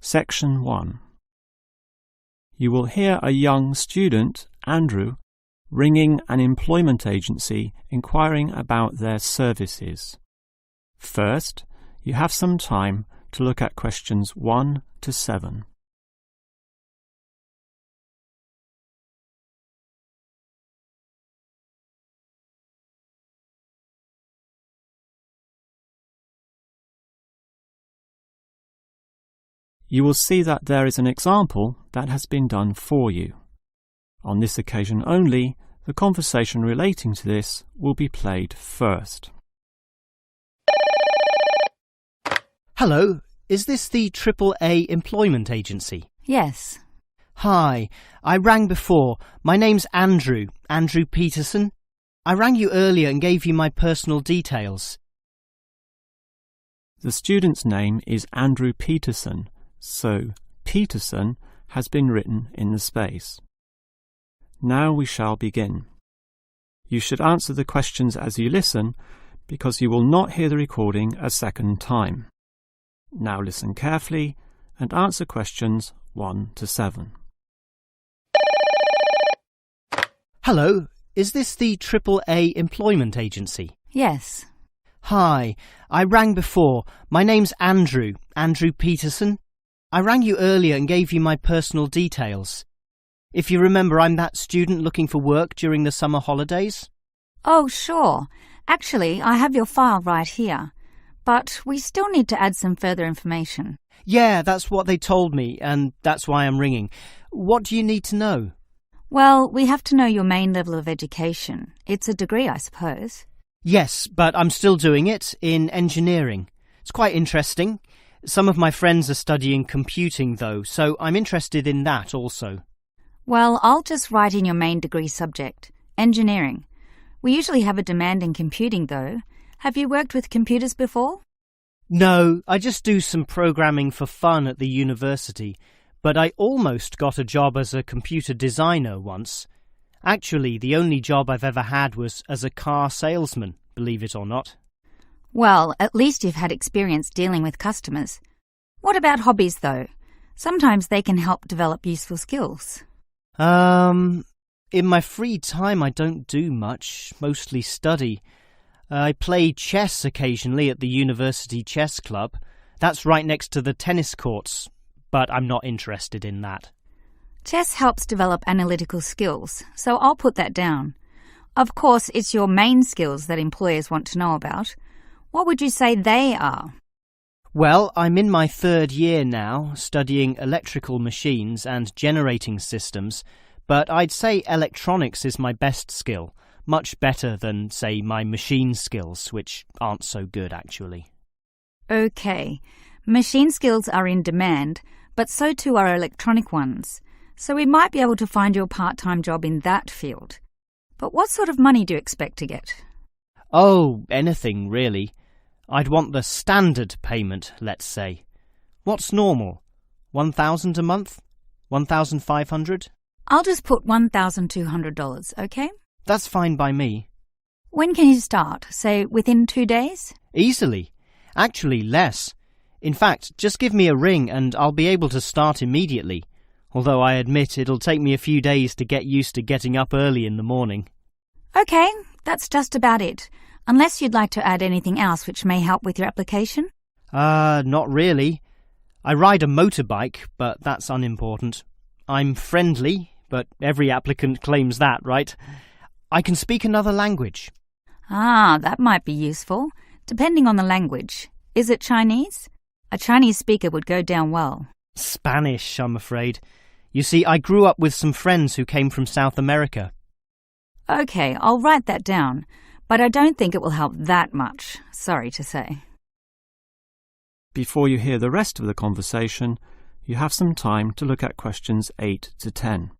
Section 1. You will hear a young student, Andrew, ringing an employment agency inquiring about their services. First, you have some time to look at questions 1 to 7. You will see that there is an example that has been done for you. On this occasion only, the conversation relating to this will be played first. Hello, is this the AAA employment agency? Yes. Hi, I rang before. My name's Andrew Peterson. I rang you earlier and gave you my personal details. The student's name is Andrew Peterson, so Peterson has been written in the space. Now we shall begin. You should answer the questions as you listen, because you will not hear the recording a second time. Now listen carefully and answer questions 1 to 7. Hello, is this the AAA employment agency? Yes. Hi, I rang before. My name's Andrew Peterson. I rang you earlier and gave you my personal details. If you remember, I'm that student looking for work during the summer holidays. Oh, sure. Actually, I have your file right here. But we still need to add some further information. Yeah, that's what they told me, and that's why I'm ringing. What do you need to know? Well, we have to know your main level of education. It's a degree, I suppose. Yes, but I'm still doing it in engineering. It's quite interesting. Some of my friends are studying computing, though, so I'm interested in that also. Well, I'll just write in your main degree subject, engineering. We usually have a demand in computing, though. Have you worked with computers before? No, I just do some programming for fun at the university, but I almost got a job as a computer designer once. Actually, the only job I've ever had was as a car salesman, believe it or not. Well, at least you've had experience dealing with customers. What about hobbies, though? Sometimes they can help develop useful skills. In my free time I don't do much, mostly study. I play chess occasionally at the university chess club. That's right next to the tennis courts, but I'm not interested in that. Chess helps develop analytical skills, so I'll put that down. Of course, it's your main skills that employers want to know about. What would you say they are? Well, I'm in my 3rd year now, studying electrical machines and generating systems, but I'd say electronics is my best skill, much better than, say, my machine skills, which aren't so good, actually. Okay, machine skills are in demand, but so too are electronic ones, so we might be able to find you a part-time job in that field. But what sort of money do you expect to get? Oh, anything, really. I'd want the standard payment, let's say. What's normal? 1,000 a month? 1,500? I'll just put $1,200, okay? That's fine by me. When can you start? Say, within 2 days? Easily. Actually, less. In fact, just give me a ring and I'll be able to start immediately. Although I admit it'll take me a few days to get used to getting up early in the morning. Okay, that's just about it. Unless you'd like to add anything else which may help with your application? Not really. I ride a motorbike, but that's unimportant. I'm friendly, but every applicant claims that, right? I can speak another language. Ah, that might be useful, depending on the language. Is it Chinese? A Chinese speaker would go down well. Spanish, I'm afraid. You see, I grew up with some friends who came from South America. Okay, I'll write that down, but I don't think it will help that much, sorry to say. Before you hear the rest of the conversation, you have some time to look at questions 8 to 10.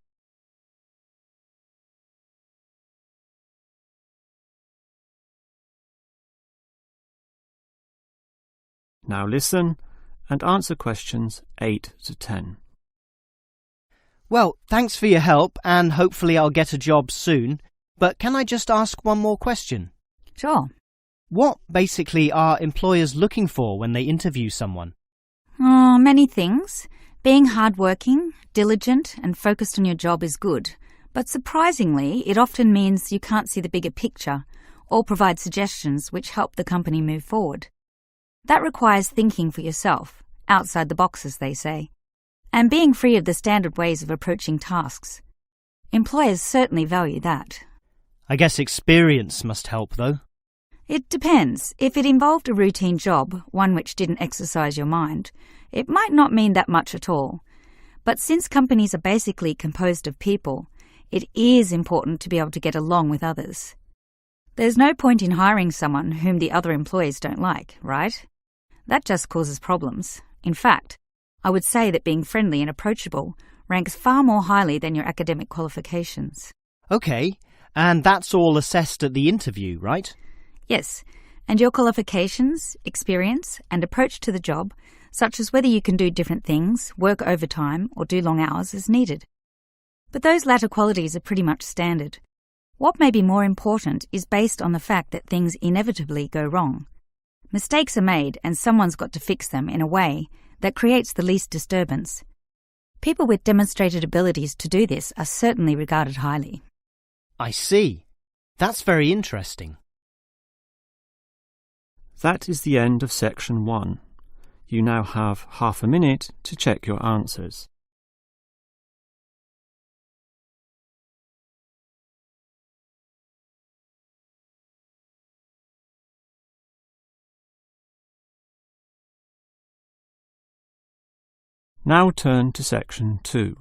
Now listen and answer questions 8 to 10. Well, thanks for your help, and hopefully I'll get a job soon. But can I just ask one more question? Sure. What basically are employers looking for when they interview someone? Oh, many things. Being hardworking, diligent, and focused on your job is good, but surprisingly, it often means you can't see the bigger picture or provide suggestions which help the company move forward. That requires thinking for yourself, outside the box, as they say, and being free of the standard ways of approaching tasks. Employers certainly value that. I guess experience must help, though. It depends. If it involved a routine job, one which didn't exercise your mind, it might not mean that much at all. But since companies are basically composed of people, it is important to be able to get along with others. There's no point in hiring someone whom the other employees don't like, right? That just causes problems. In fact, I would say that being friendly and approachable ranks far more highly than your academic qualifications. OK, and that's all assessed at the interview, right? Yes, and your qualifications, experience, and approach to the job, such as whether you can do different things, work overtime, or do long hours, is needed. But those latter qualities are pretty much standard. What may be more important is based on the fact that things inevitably go wrong. Mistakes are made, and someone's got to fix them in a way that creates the least disturbance. People with demonstrated abilities to do this are certainly regarded highly. I see. That's very interesting. That is the end of section 1. You now have half a minute to check your answers. Now turn to section 2.